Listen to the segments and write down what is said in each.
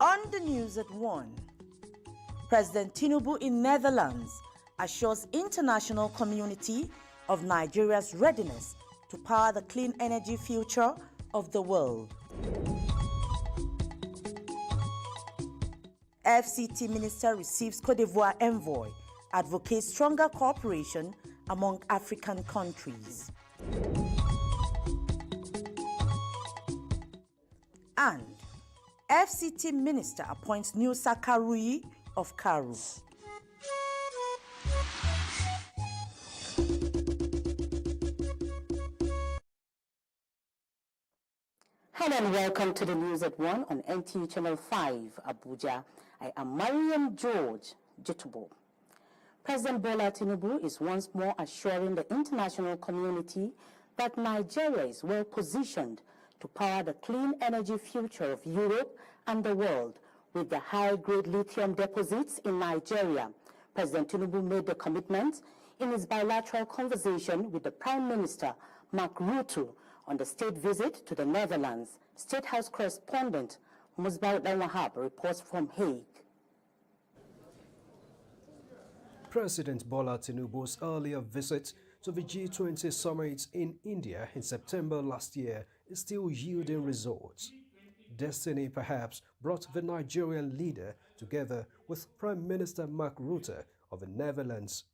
On the news at 1, President Tinubu in Netherlands assures international community of Nigeria's readiness to power the clean energy future of the world. FCT Minister receives Côte d'Ivoire envoy, advocates stronger cooperation among African countries. And FCT Minister appoints new Sakarui of Karu. Hello and welcome to the News at 1 on NTU Channel 5, Abuja. I am Mariam George Jutubo. President Bola Tinubu is once more assuring the international community that Nigeria is well positioned to power the clean energy future of Europe and the world with the high-grade lithium deposits in Nigeria. President Tinubu made the commitment in his bilateral conversation with the Prime Minister, Mark Rutte, on the state visit to the Netherlands. State House correspondent Musbaut Wahab reports from Hague. President Bola Tinubu's earlier visit to the G20 summit in India in September last year is still yielding results. Destiny perhaps brought the Nigerian leader together with Prime Minister Mark Rutte of the Netherlands.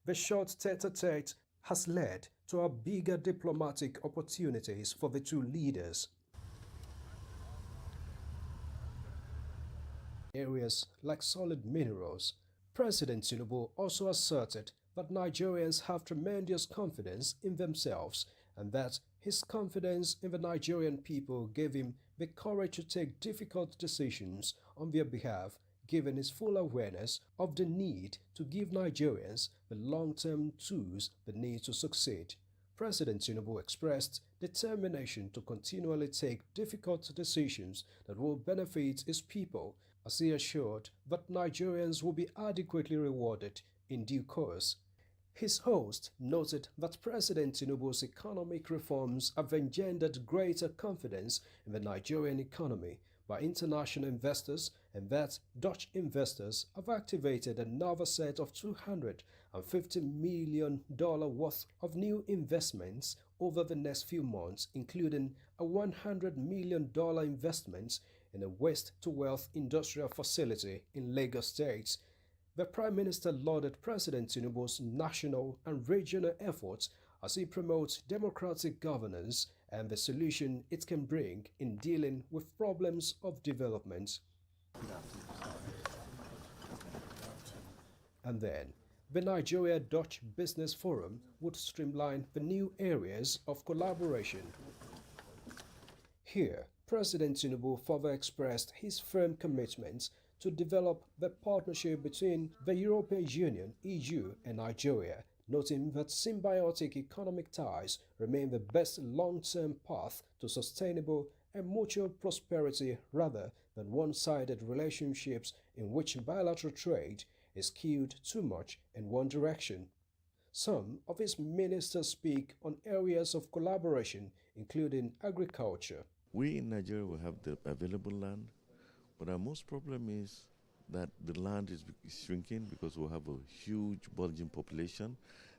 The short tete-a-tete has led to a bigger diplomatic opportunities for the two leaders. Areas like solid minerals. President Tinubu also asserted that Nigerians have tremendous confidence in themselves and that his confidence in the Nigerian people gave him the courage to take difficult decisions on their behalf, given his full awareness of the need to give Nigerians the long-term tools they need to succeed. President Tinubu expressed determination to continually take difficult decisions that will benefit his people, as he assured that Nigerians will be adequately rewarded in due course. His host noted that President Tinubu's economic reforms have engendered greater confidence in the Nigerian economy by international investors and that Dutch investors have activated another set of $250 million worth of new investments over the next few months, including a $100 million investment in a waste-to-wealth industrial facility in Lagos State. The Prime Minister lauded President Tinubu's national and regional efforts as he promotes democratic governance and the solution it can bring in dealing with problems of development. And then, the Nigeria-Dutch Business Forum would streamline the new areas of collaboration. Here, President Tinubu further expressed his firm commitment to develop the partnership between the European Union, EU, and Nigeria, noting that symbiotic economic ties remain the best long-term path to sustainable and mutual prosperity rather than one-sided relationships in which bilateral trade is skewed too much in one direction. Some of his ministers speak on areas of collaboration, including agriculture. We in Nigeria will have the available land, but our most problem is that the land is shrinking because we have a huge bulging population.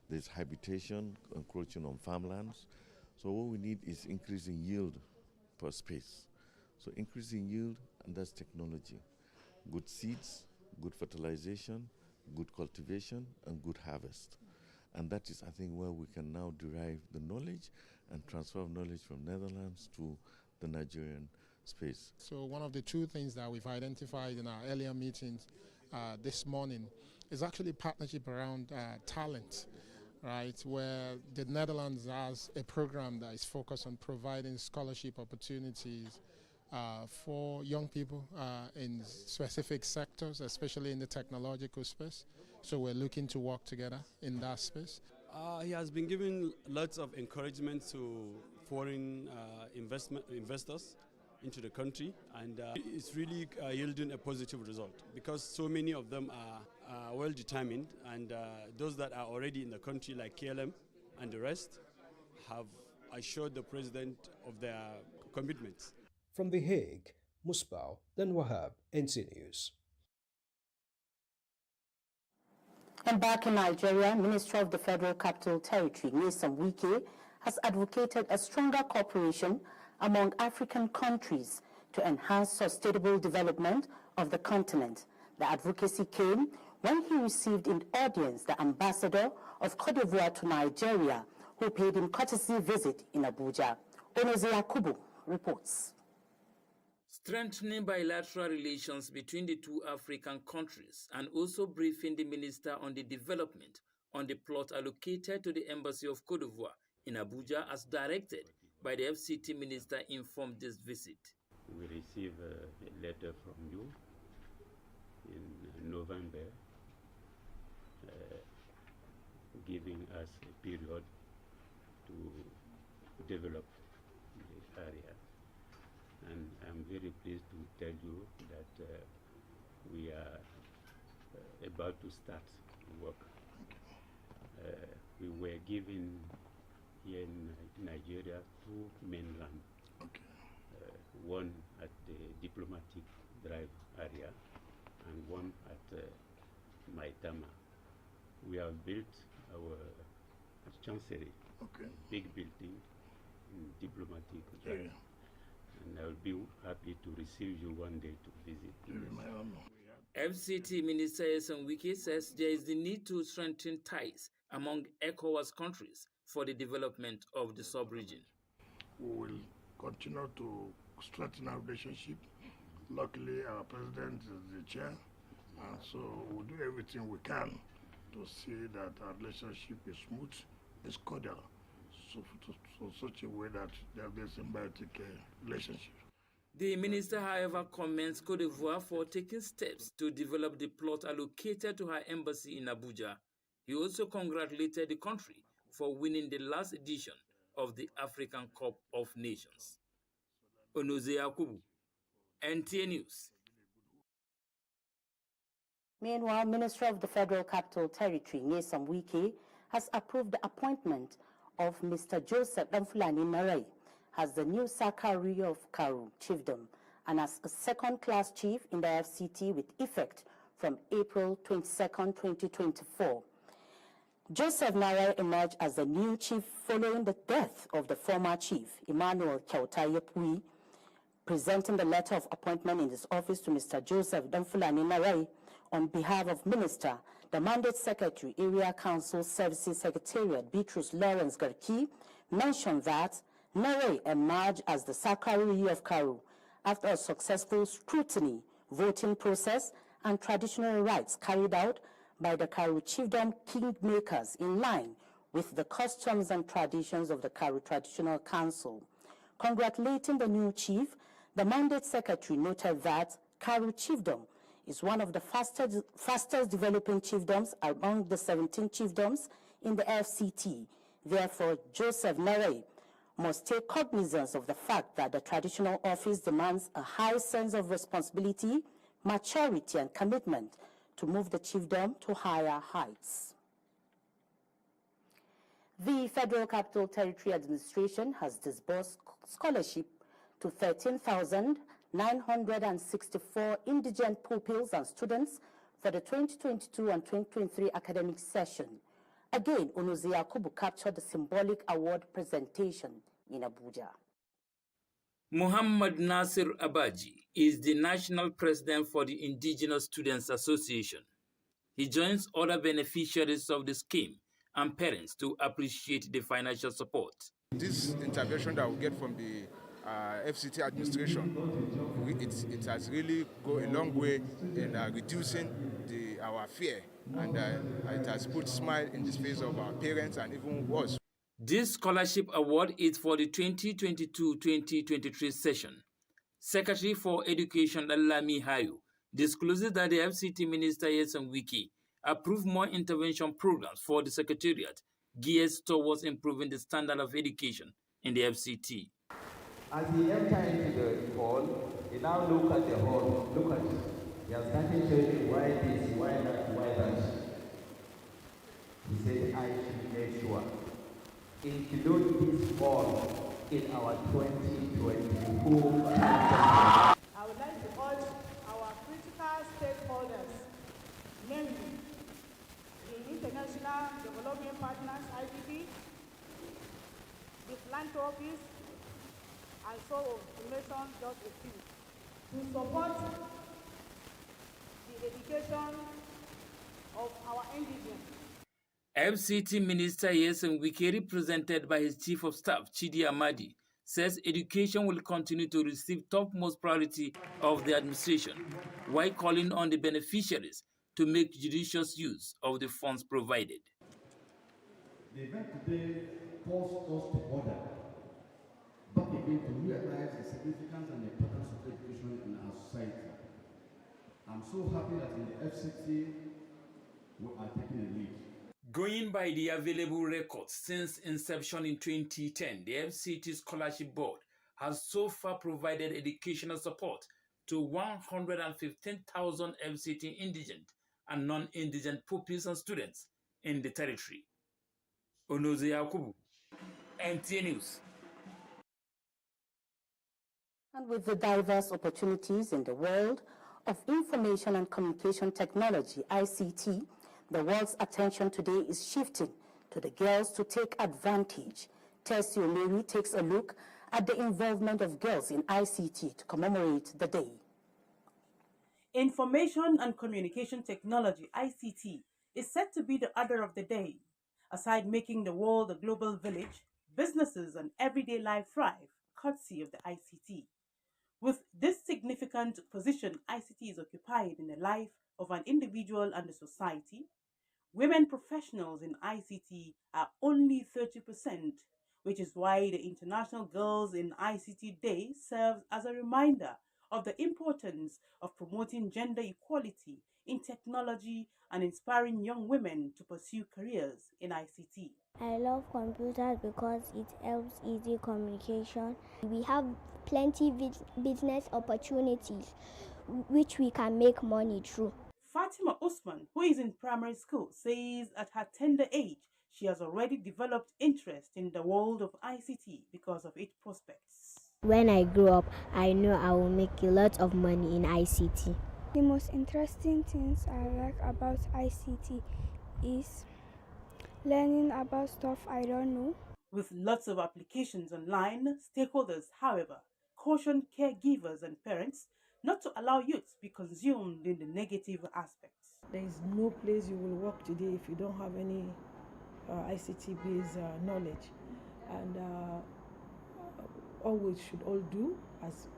There's habitation encroaching on farmlands. So what we need is increasing yield per space. So increasing yield, and that's technology. Good seeds, good fertilization, good cultivation, and good harvest. And that is, I think, where we can now derive the knowledge and transfer of knowledge from Netherlands to the Nigerian space. So one of the two things that we've identified in our earlier meetings this morning is actually partnership around talent, right, where the Netherlands has a program that is focused on providing scholarship opportunities for young people in specific sectors, especially in the technological space. So we're looking to work together in that space. He has been giving lots of encouragement to foreign investors into the country, and it's really yielding a positive result because so many of them are well determined, and those that are already in the country like KLM and the rest have assured the president of their commitments. From The Hague, Musbao, then Wahab, NT News. And back in Nigeria, Minister of the Federal Capital Territory, Nyesom Wike, has advocated a stronger cooperation among African countries to enhance sustainable development of the continent. The advocacy came when he received in audience the ambassador of Cote d'Ivoire to Nigeria, who paid him courtesy visit in Abuja. Onoze Yakubu reports. Strengthening bilateral relations between the two African countries and also briefing the minister on the development on the plot allocated to the Embassy of Cote d'Ivoire in Abuja as directed by the FCT minister informed this visit. We received a letter from you in November giving us a period to develop the area. And I'm very pleased to tell you that we are about to start work. We were given here in Nigeria 2 mainland, one at the diplomatic drive area and one at Maitama. We have built our chancery, big building in diplomatic drive. And I'll be happy to receive you one day to visit. FCT Minister Nyesom Wike says there is the need to strengthen ties among ECOWAS countries for the development of the sub-region. We will continue to strengthen our relationship. Luckily, our president is the chair, and so we'll do everything we can to see that our relationship is smooth, is cordial. So such a way that there's a symbiotic relationship. The minister, however, commends Cote d'Ivoire for taking steps to develop the plot allocated to her embassy in Abuja. He also congratulated the country for winning the last edition of the African Cup of Nations. Onoze Yakubu, NTA News. Meanwhile, Minister of the Federal Capital Territory, Nyesom Wike, has approved the appointment of Mr. Joseph Damfulani Narai as the new Sakari of Karu Chiefdom and as a second-class chief in the FCT with effect from April 22, 2024. Joseph Narai emerged as the new chief following the death of the former chief, Emmanuel Kyautayepui. Presenting the letter of appointment in his office to Mr. Joseph Damfulani Narai on behalf of Minister, the Mandate Secretary, Area Council Services Secretariat, Beatrice Lawrence Garki, mentioned that Narai emerged as the Sakari of Karu after a successful scrutiny, voting process, and traditional rites carried out by the Karu Chiefdom kingmakers in line with the customs and traditions of the Karu Traditional Council. Congratulating the new chief, the Mandate Secretary noted that Karu Chiefdom is one of the fastest developing chiefdoms among the 17 chiefdoms in the FCT. Therefore, Joseph Narai must take cognizance of the fact that the traditional office demands a high sense of responsibility, maturity, and commitment to move the chiefdom to higher heights. The Federal Capital Territory Administration has disbursed scholarship to 13,964 indigent pupils and students for the 2022 and 2023 academic session. Again, Onoze Yakubu captured the symbolic award presentation in Abuja. Muhammad Nasir Abaji is the national president for the Indigenous Students Association. He joins other beneficiaries of the scheme and parents to appreciate the financial support. This intervention that we get from the FCT administration, it has really gone a long way in reducing our fear, and it has put a smile in the face of our parents and even us. This scholarship award is for the 2022-2023 session. Secretary for Education Alami Hayo discloses that the FCT Minister Nyesom Wike approved more intervention programs for the Secretariat geared towards improving the standard of education in the FCT. As he entered into the hall, he now looked at the hall. Look at it. He has started showing why this, why that, why that. He said, I should make sure. Include this hall in our 2022. I would partners, IDP, the philanthropists, and so on, to mention just a few, to support the education of our indigenous. FCT Minister Yesen Wike, represented by his Chief of Staff, Chidi Amadi, says education will continue to receive topmost priority of the administration, while calling on the beneficiaries to make judicious use of the funds provided. The event today calls us to order, back again to realize the significance and importance of education in our society. I'm so happy that in the FCT we are taking a lead. Going by the available records since inception in 2010, the FCT Scholarship Board has so far provided educational support to 115,000 FCT indigent and non-indigent pupils and students in the territory. Onoze Yakubu, NTA News. And with the diverse opportunities in the world of information and communication technology, ICT, the world's attention today is shifting to the girls to take advantage. Tessie Omeri takes a look at the involvement of girls in ICT to commemorate the day. Information and communication technology, ICT, is set to be the order of the day. Aside making the world a global village, businesses and everyday life thrive, courtesy of the ICT. With this significant position ICT is occupied in the life of an individual and the society, women professionals in ICT are only 30%, which is why the International Girls in ICT Day serves as a reminder of the importance of promoting gender equality in technology and inspiring young women to pursue careers in ICT. I love computers because it helps easy communication. We have plenty business opportunities which we can make money through. Fatima Usman, who is in primary school, says at her tender age, she has already developed interest in the world of ICT because of its prospects. When I grow up, I know I will make a lot of money in ICT. The most interesting things I like about ICT is learning about stuff I don't know. With lots of applications online, stakeholders, however, caution caregivers and parents not to allow youth be consumed in the negative aspects. There is no place you will work today if you don't have any ICT-based knowledge. And all we should all do as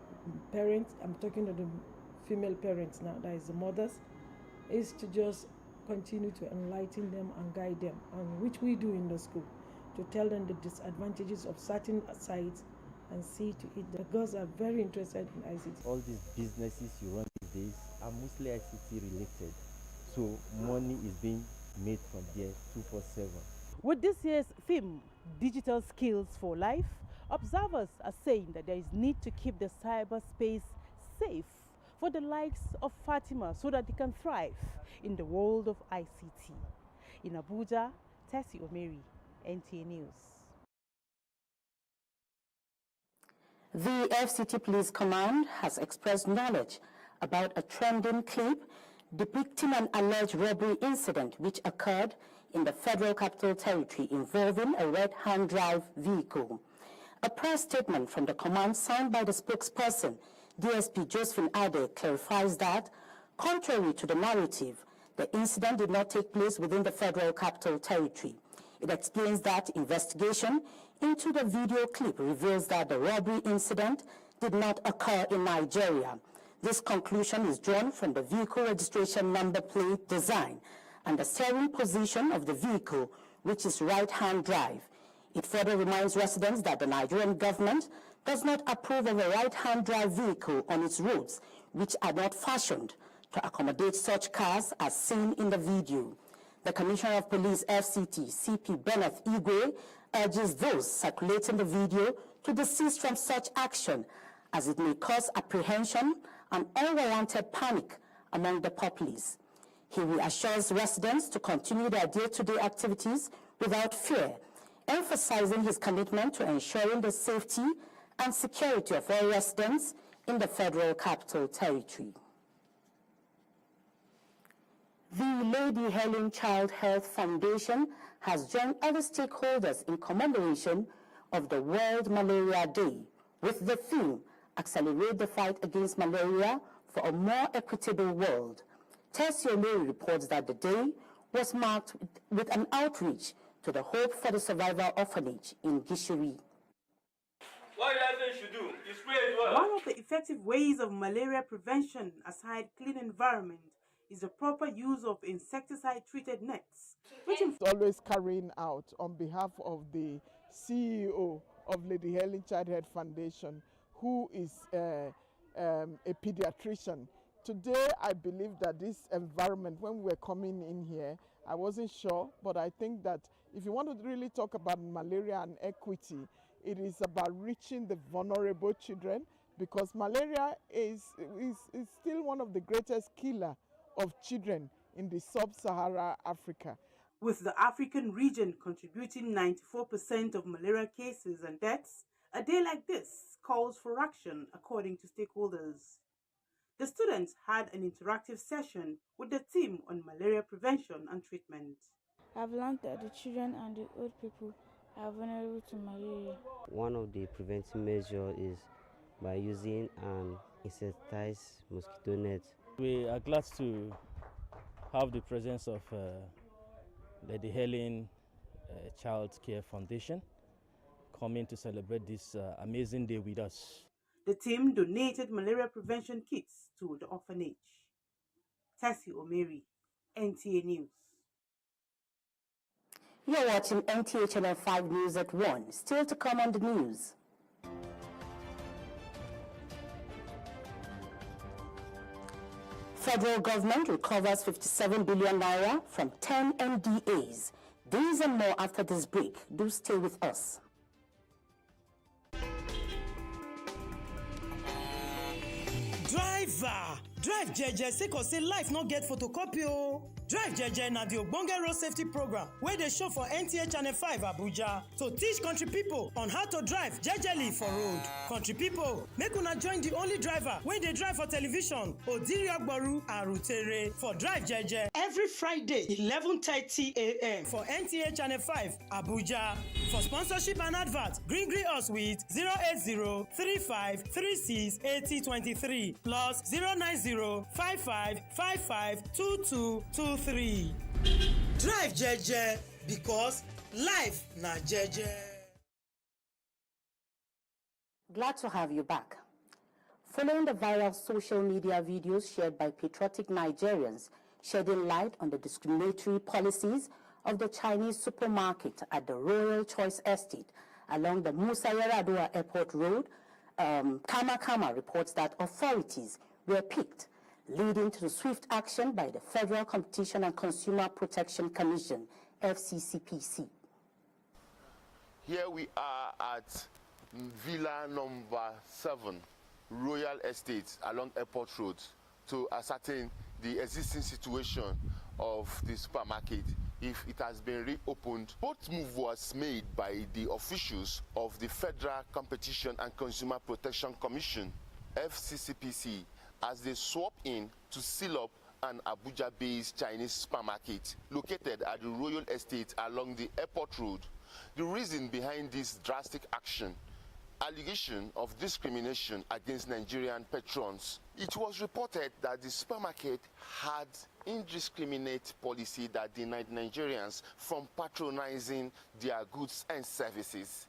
parents, I'm talking to the female parents now, that is the mothers, is to just continue to enlighten them and guide them, and which we do in the school, to tell them the disadvantages of certain sites and see to it. The girls are very interested in ICT. All these businesses you run these days are mostly ICT related, so money is being made from there 24/7. With this year's theme, Digital Skills for Life, observers are saying that there is need to keep the cyberspace safe for the likes of Fatima so that they can thrive in the world of ICT. In Abuja, Tessie Omeri, NTA News. The FCT Police Command has expressed knowledge about a trending clip depicting an alleged robbery incident which occurred in the Federal Capital Territory involving a red hand drive vehicle. A press statement from the command signed by the spokesperson, DSP Josephine Ade, clarifies that, contrary to the narrative, the incident did not take place within the Federal Capital Territory. It explains that investigation into the video clip reveals that the robbery incident did not occur in Nigeria. This conclusion is drawn from the vehicle registration number plate design and the steering position of the vehicle, which is right-hand drive. It further reminds residents that the Nigerian government does not approve of a right-hand drive vehicle on its roads, which are not fashioned to accommodate such cars as seen in the video. The Commissioner of Police, FCT, CP Bennett Igwe, urges those circulating the video to desist from such action, as it may cause apprehension and unwarranted panic among the populace. He reassures residents to continue their day-to-day activities without fear, emphasizing his commitment to ensuring the safety and security of all residents in the Federal Capital Territory. The Lady Helen Child Health Foundation has joined other stakeholders in commemoration of the World Malaria Day with the theme, Accelerate the Fight Against Malaria for a More Equitable World. Tessie O'Leary reports that the day was marked with an outreach to the Hope for the Survivor Orphanage in Gishiri. What residents should do is spray as well. One of the effective ways of malaria prevention, aside clean environment, is the proper use of insecticide-treated nets. Which is always carrying out on behalf of the CEO of Lady Helen Child Health Foundation, who is a pediatrician. Today, I believe that this environment, when we were coming in here, I wasn't sure, but I think that if you want to really talk about malaria and equity, it is about reaching the vulnerable children, because malaria is still one of the greatest killers of children in the sub-Sahara Africa. With the African region contributing 94% of malaria cases and deaths, a day like this calls for action according to stakeholders. The students had an interactive session with the team on malaria prevention and treatment. I've learned that the children and the old people are vulnerable to malaria. One of the preventive measures is by using an insecticide mosquito net. We are glad to have the presence of Lady Helen Child Care Foundation coming to celebrate this amazing day with us. The team donated malaria prevention kits to the orphanage. Tessie O'Leary, NTA News. You're watching NTA Channel 5 News at 1. Still to come on the news. Federal government recovers 57 billion naira from 10 NDAs. These and more after this break. Do stay with us. Drive jeje sake of say life no get photocopy o. Drive jeje na the ogbonge road safety program wey dey show for NTA Channel 5 Abuja to teach country people on how to drive jejely for road. Country people, make una join the only driver wey dey drive for television, Odiri Agboru Arutere, for Drive Jeje every Friday 11:30 a.m. for NTA Channel 5 Abuja. For sponsorship and advert, green us with 08035368023 plus 09055552223. Drive Jeje, because life na Jeje. Glad to have you back. Following the viral social media videos shared by patriotic Nigerians shedding light on the discriminatory policies of the Chinese supermarket at the Royal Choice Estate along the Musa Yar'Adua Airport Road, Kama reports that authorities were picked, leading to the swift action by the Federal Competition and Consumer Protection Commission, FCCPC. Here we are at Villa number 7, Royal Estate along Airport Road, to ascertain the existing situation of the supermarket, if it has been reopened. Both move was made by the officials of the Federal Competition and Consumer Protection Commission, FCCPC, as they swap in to seal up an Abuja-based Chinese supermarket located at the Royal Estate along the Airport Road. The reason behind this drastic action: allegation of discrimination against Nigerian patrons. It was reported that the supermarket had indiscriminate policy that denied Nigerians from patronizing their goods and services.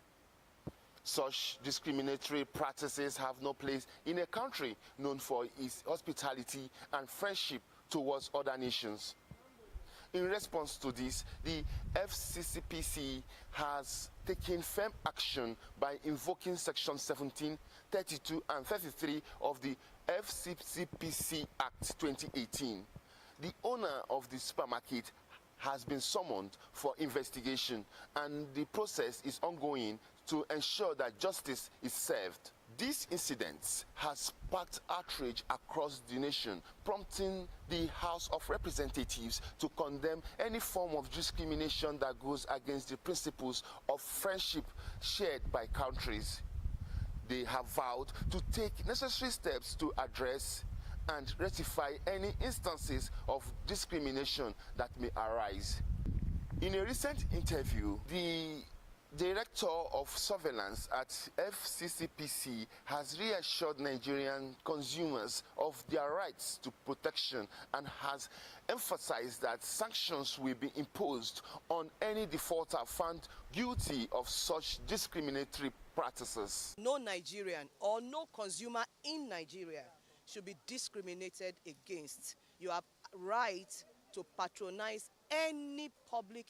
Such discriminatory practices have no place in a country known for its hospitality and friendship towards other nations. In response to this, the FCCPC has taken firm action by invoking Section 17, 32, and 33 of the FCCPC Act 2018. The owner of the supermarket has been summoned for investigation, and the process is ongoing to ensure that justice is served. This incident has sparked outrage across the nation, prompting the House of Representatives to condemn any form of discrimination that goes against the principles of friendship shared by countries. They have vowed to take necessary steps to address and rectify any instances of discrimination that may arise. In a recent interview, the Director of Surveillance at FCCPC has reassured Nigerian consumers of their rights to protection and has emphasized that sanctions will be imposed on any defaulter found guilty of such discriminatory practices. No Nigerian or no consumer in Nigeria should be discriminated against. You have right to patronize any public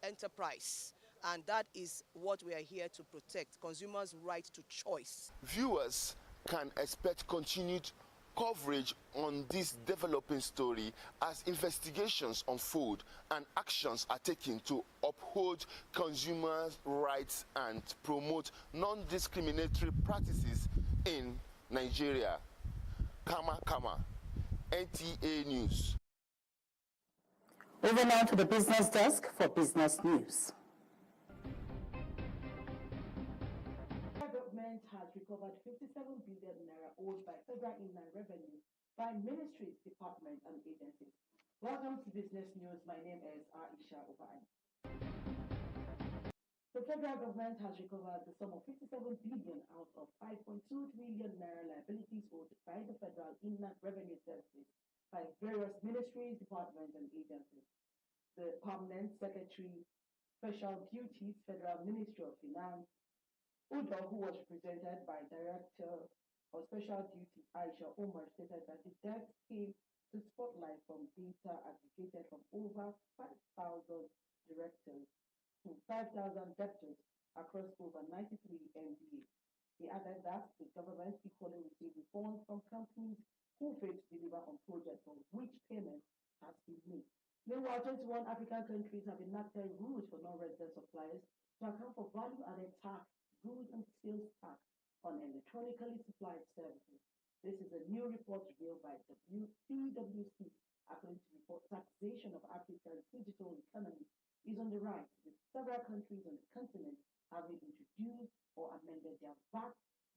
enterprise, and that is what we are here to protect, consumers' right to choice. Viewers can expect continued coverage on this developing story as investigations unfold and actions are taken to uphold consumers' rights and promote non-discriminatory practices in Nigeria. Kama, NTA News. Over now to the business desk for business news. The government has recovered 57 billion naira owed by federal inland revenue by ministries, departments, and agencies. Welcome to Business News. My name is Aisha Obai. The federal government has recovered the sum of 57 billion out of 5.2 trillion naira liabilities owed by the federal inland revenue services by various ministries, departments, and agencies. The Permanent Secretary, Special Duties, Federal Ministry of Finance, Udo, who was represented by Director of Special Duties Aisha Omar, stated that the debts came to spotlight from data aggregated from over 5,000 directors to 5,000 debtors across over 93 MBA. He added that the government equally received refunds from companies who failed to deliver on projects for which payment has been made. Meanwhile, 21 African countries have enacted rules for non-resident suppliers to account for value-added tax, goods and sales tax on electronically supplied services. This is a new report revealed by PwC. According to report, taxation of Africa's digital economy is on the rise, with several countries on the continent having introduced or amended their VAT,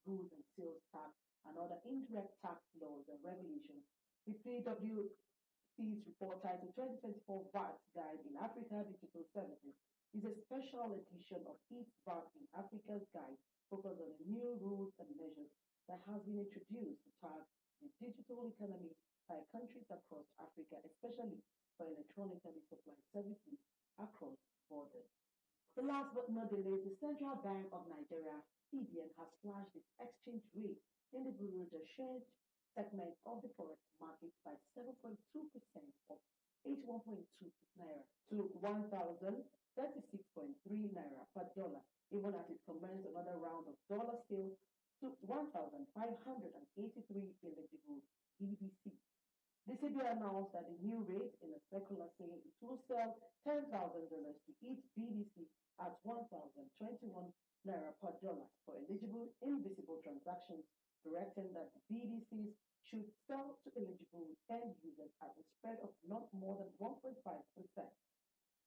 goods and sales tax, and other indirect tax laws and regulations. The PwC's report titled 2024 VAT Guide in Africa Digital Services is a special edition of its VAT in Africa's Guide, focused on the new rules and measures that has been introduced to target the digital economy by countries across Africa, especially for electronically supplied services across borders. The last but not the least, the Central Bank of Nigeria, CBN, has slashed its exchange rate in the Bureau de Change segment of the forex market by 7.2% of 81.2 naira to 1,036.3 naira per dollar, even as it commenced another round of dollar sales to 1,583 eligible BBC. The CBN announced that the new rate in a circular saying it will sell $10,000 to each BBC at 1,021 naira per dollar for eligible invisible transactions, directing that the BDCs should sell to eligible end users at a spread of not more than 1.5%.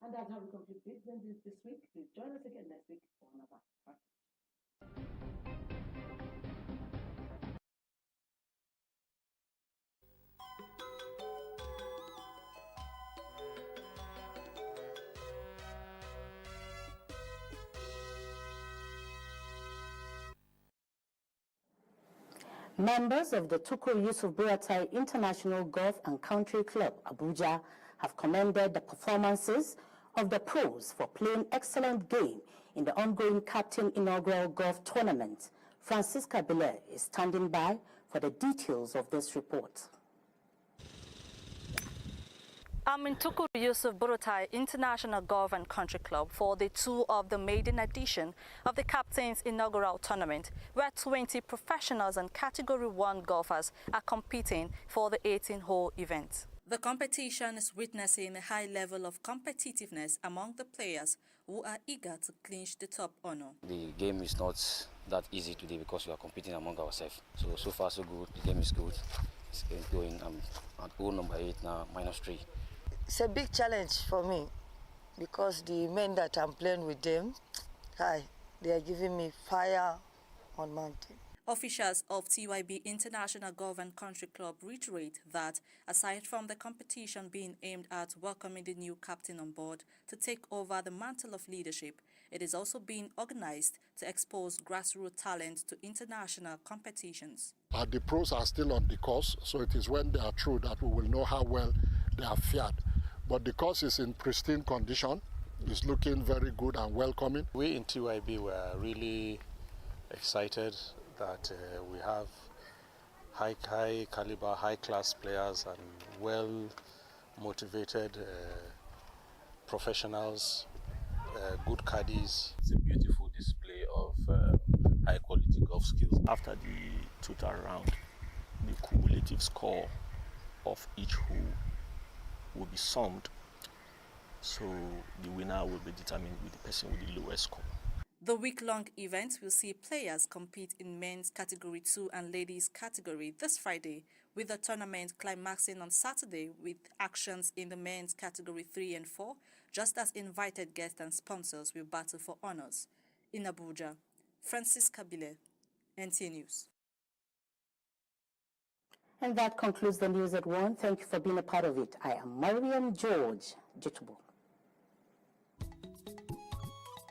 And that's how we conclude business this week. Please join us again next week for another package. Members of the Tukur Yusuf Buratai International Golf and Country Club, Abuja, have commended the performances of the pros for playing excellent game in the ongoing Captain Inaugural Golf Tournament. Francisca Belair is standing by for the details of this report. I'm in Tukur Yusuf Buratai International Golf and Country Club for the tour of the maiden edition of the Captain's Inaugural Tournament, where 20 professionals and Category 1 golfers are competing for the 18-hole event. The competition is witnessing a high level of competitiveness among the players who are eager to clinch the top honor. The game is not that easy today because we are competing among ourselves. So far so good, the game is good. It's going, I'm at hole number 8 now, -3. It's a big challenge for me because the men that I'm playing with them, they are giving me fire on mountain. Officials of TYB International Government Country Club reiterate that, aside from the competition being aimed at welcoming the new captain on board to take over the mantle of leadership, it is also being organized to expose grassroots talent to international competitions. The pros are still on the course, so it is when they are through that we will know how well they are fared. But the course is in pristine condition. It's looking very good and welcoming. We in TYB were really excited that we have high caliber, high class players and well motivated professionals, good caddies. It's a beautiful display of high quality golf skills. After the total round, the cumulative score of each hole will be summed, so the winner will be determined with the person with the lowest score. The week-long event will see players compete in men's category 2 and ladies category this Friday, with the tournament climaxing on Saturday with actions in the men's category 3 and 4, just as invited guests and sponsors will battle for honors. In Abuja, Francis Kabile, NTA News. And that concludes the news at 1. Thank you for being a part of it. I am Mariam George Jitubo.